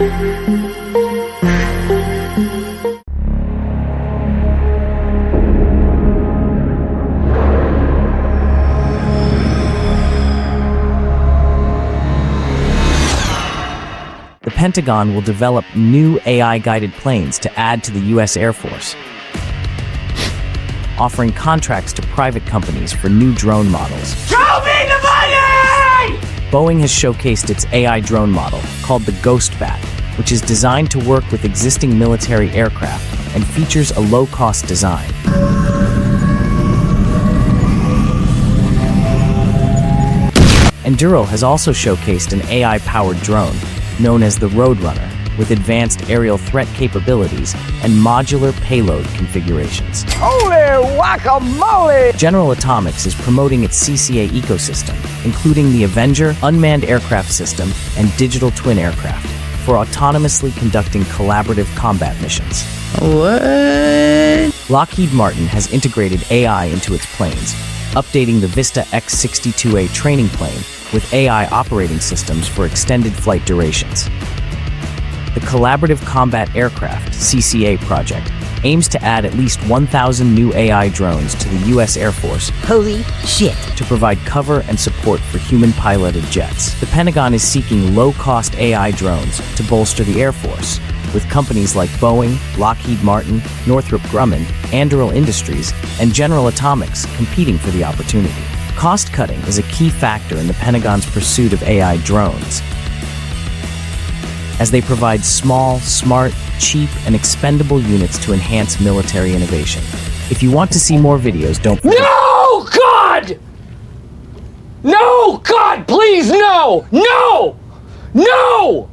The Pentagon will develop new AI-guided planes to add to the U.S. Air Force, offering contracts to private companies for new drone models. Show me the money! Boeing has showcased its AI drone model, called the Ghost Bat, which is designed to work with existing military aircraft and features a low-cost design. Enduro has also showcased an AI-powered drone, known as the Roadrunner, with advanced aerial threat capabilities and modular payload configurations. Holy guacamole! General Atomics is promoting its CCA ecosystem, including the Avenger unmanned aircraft system and digital twin aircraft, for autonomously conducting collaborative combat missions. What? Lockheed Martin has integrated AI into its planes, updating the Vista X-62A training plane with AI operating systems for extended flight durations. The Collaborative Combat Aircraft (CCA) project aims to add at least 1,000 new AI drones to the U.S. Air Force. Holy shit. To provide cover and support for human-piloted jets. The Pentagon is seeking low-cost AI drones to bolster the Air Force, with companies like Boeing, Lockheed Martin, Northrop Grumman, Anduril Industries, and General Atomics competing for the opportunity. Cost-cutting is a key factor in the Pentagon's pursuit of AI drones, as they provide small, smart, cheap, and expendable units to enhance military innovation. If you want to see more videos, don't forget— No, God! No, God, please, no! No! No!